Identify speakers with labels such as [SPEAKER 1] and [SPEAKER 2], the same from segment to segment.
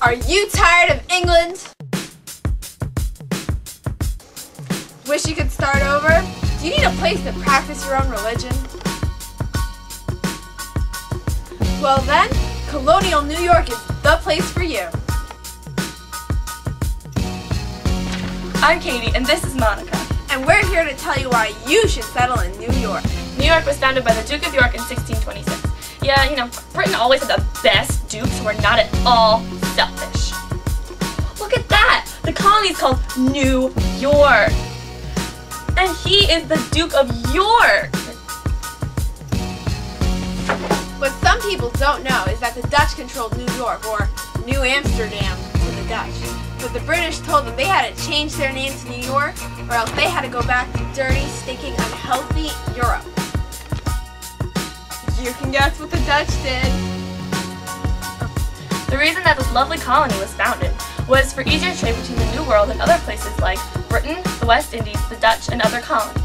[SPEAKER 1] Are you tired of England? Wish you could start over? Do you need a place to practice your own religion? Well then, Colonial New York is the place for you.
[SPEAKER 2] I'm Katie, and this is Monica.
[SPEAKER 1] And we're here to tell you why you should settle in New York.
[SPEAKER 2] New York was founded by the Duke of York in 1626. Yeah, you know, Britain always had the best dukes who were not at all selfish. Look at that! The colony's called New York. And he is the Duke of York.
[SPEAKER 1] What some people don't know is that the Dutch controlled New York, or New Amsterdam to the Dutch. But the British told them they had to change their name to New York, or else they had to go back to dirty, stinking, unhealthy Europe. You can guess what the Dutch did.
[SPEAKER 2] The reason that this lovely colony was founded was for easier trade between the New World and other places like Britain, the West Indies, the Dutch, and other colonies.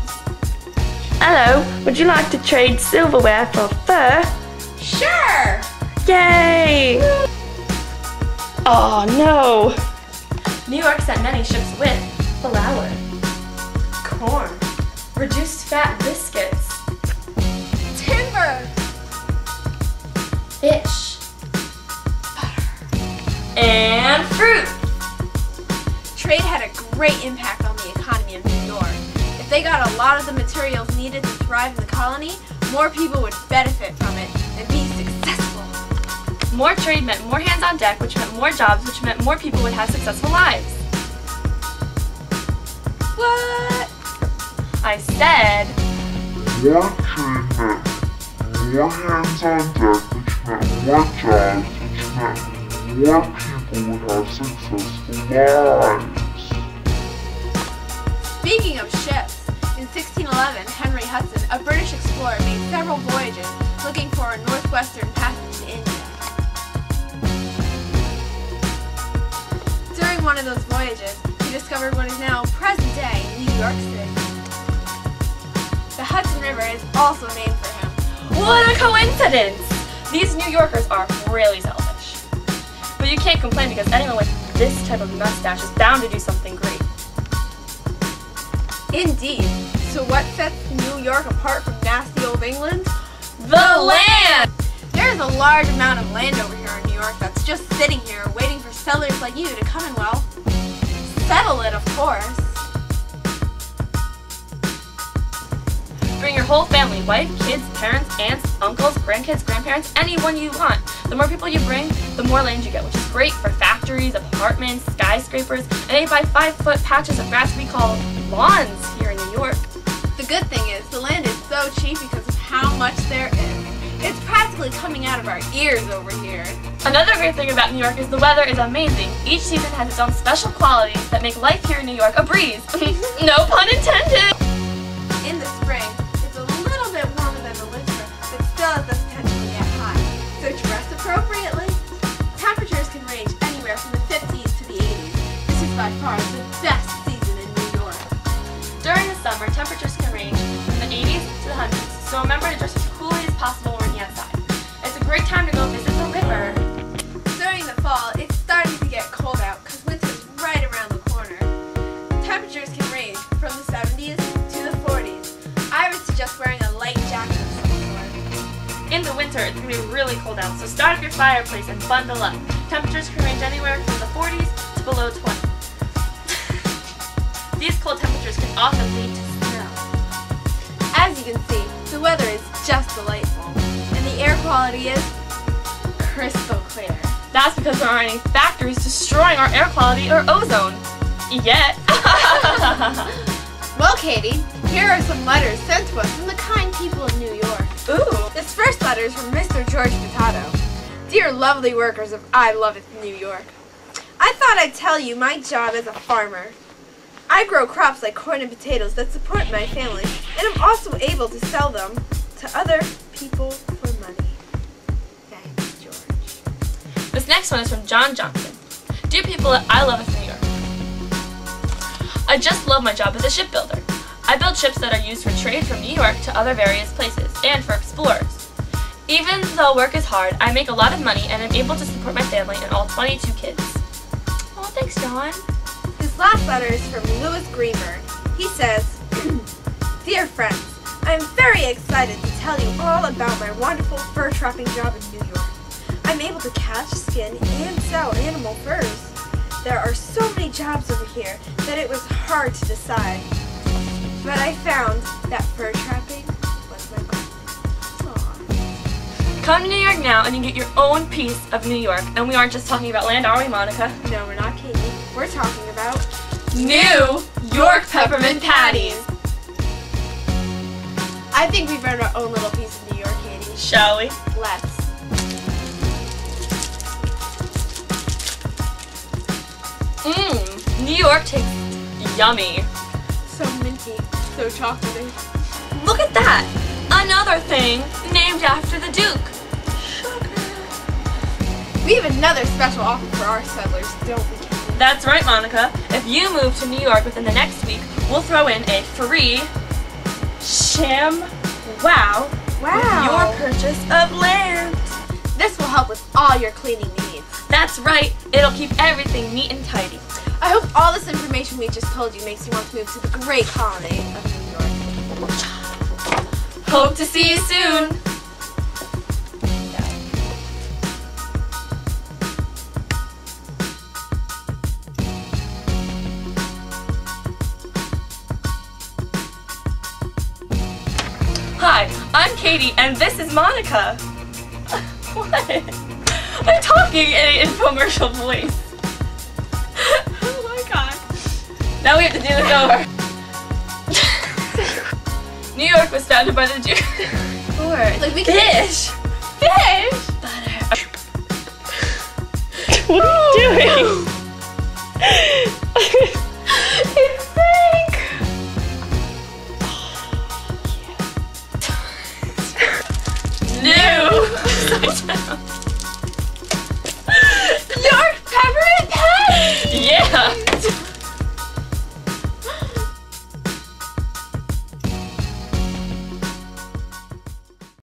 [SPEAKER 3] Hello, would you like to trade silverware for fur?
[SPEAKER 1] Sure!
[SPEAKER 3] Yay! Oh no!
[SPEAKER 2] New York sent many ships with flour, corn, reduced fat biscuits,
[SPEAKER 1] Timber!
[SPEAKER 2] fish, butter, and fruit.
[SPEAKER 1] Trade had a great impact on the economy of New York. If they got a lot of the materials needed to thrive in the colony, more people would benefit from it and be successful.
[SPEAKER 2] More trade meant more hands on deck, which meant more jobs, which meant more people would have successful lives.
[SPEAKER 1] What?
[SPEAKER 2] I said,
[SPEAKER 4] More trade meant more hands on deck, which meant more jobs, which meant more people would have successful lives.
[SPEAKER 1] Speaking of ships, in 1611, Henry Hudson, a British explorer, made several voyages looking for a northwestern passage to India. During one of those voyages, he discovered what is now present-day New York City. The Hudson River is also named for him.
[SPEAKER 2] what a coincidence! These New Yorkers are really selfish. But you can't complain because anyone with this type of mustache is bound to do something great.
[SPEAKER 1] Indeed. So what sets New York apart from nasty old England?
[SPEAKER 2] The land!
[SPEAKER 1] There's a large amount of land over here in New York that's just sitting here waiting for settlers like you to come and, well, settle it, of course.
[SPEAKER 2] Bring your whole family, wife, kids, parents, aunts, uncles, grandkids, grandparents, anyone you want. The more people you bring, the more land you get, which is great for factories, apartments, skyscrapers, and 8x5-foot patches of grass we call lawns here in New York.
[SPEAKER 1] The good thing is, the land is so cheap because of how much there is. It's practically coming out of our ears over here.
[SPEAKER 2] Another great thing about New York is the weather is amazing. Each season has its own special qualities that make life here in New York a breeze. No pun intended!
[SPEAKER 1] In the spring, it's a little bit warmer than the winter, but still has the potential to get hot. So dress appropriately. Temperatures can range anywhere from the 50s to the 80s. This is by far the best season in New York.
[SPEAKER 2] During the summer, temperatures can range from the 80s to the 100s, so remember to dress as coolly as possible when you're outside. It's a great time to go visit the river.
[SPEAKER 1] During the fall, it's starting to get cold out because winter's right around the corner. Temperatures can range from the 70s to the 40s. I would suggest wearing a light jacket of some sort.
[SPEAKER 2] In the winter, it's going to be really cold out, so start up your fireplace and bundle up. Temperatures can range anywhere from the 40s to below 20. These cold temperatures can often lead to snow.
[SPEAKER 1] As you can see, the weather is just delightful, and the air quality is crystal clear.
[SPEAKER 2] That's because there aren't any factories destroying our air quality or ozone. Yet.
[SPEAKER 1] Well, Katie, here are some letters sent to us from the kind people of New York.
[SPEAKER 2] Ooh.
[SPEAKER 1] This first letter is from Mr. George Potato. Dear lovely workers of I Loveth New York, I thought I'd tell you my job as a farmer. I grow crops like corn and potatoes that support my family, and I'm also able to sell them to other people for money. Thanks, George.
[SPEAKER 2] This next one is from John Johnson. Dear people at I Loveth New York, I just love my job as a shipbuilder. I build ships that are used for trade from New York to other various places, and for explorers. Even though work is hard, I make a lot of money and I'm able to support my family and all 22 kids. Oh, thanks, John.
[SPEAKER 1] This last letter is from Louis Greenberg. He says, Dear friends, I am very excited to tell you all about my wonderful fur trapping job in New York. I'm able to catch, skin, and sell animal furs. There are so many jobs over here that it was hard to decide. But I found that fur trapping was my goal. Aww.
[SPEAKER 2] Come to New York now and you get your own piece of New York. And we aren't just talking about land, are we, Monica?
[SPEAKER 1] No, we're not, Katie. We're talking about
[SPEAKER 2] New York peppermint patties.
[SPEAKER 1] I think we've earned our own little piece of New York, Katie.
[SPEAKER 2] Shall we?
[SPEAKER 1] Let's.
[SPEAKER 2] New York tastes yummy.
[SPEAKER 1] So minty, so chocolatey.
[SPEAKER 2] Look at that! Another thing named after the Duke.
[SPEAKER 1] We have another special offer for our settlers, don't we, Katie?
[SPEAKER 2] That's right, Monica. If you move to New York within the next week, we'll throw in a free wow with your purchase of land.
[SPEAKER 1] This will help with all your cleaning needs.
[SPEAKER 2] That's right. It'll keep everything neat and tidy.
[SPEAKER 1] I hope all this information we just told you makes you want to move to the great colony of New York.
[SPEAKER 2] Hope to see you soon. Hi, I'm Katie, and this is Monica. What? I'm talking in an infomercial voice. Oh my god. Now we have to do this over. New York was founded by the Jews.
[SPEAKER 1] Like we
[SPEAKER 2] Fish! Fish! Butter.
[SPEAKER 3] What are you doing?
[SPEAKER 2] It's fake! New!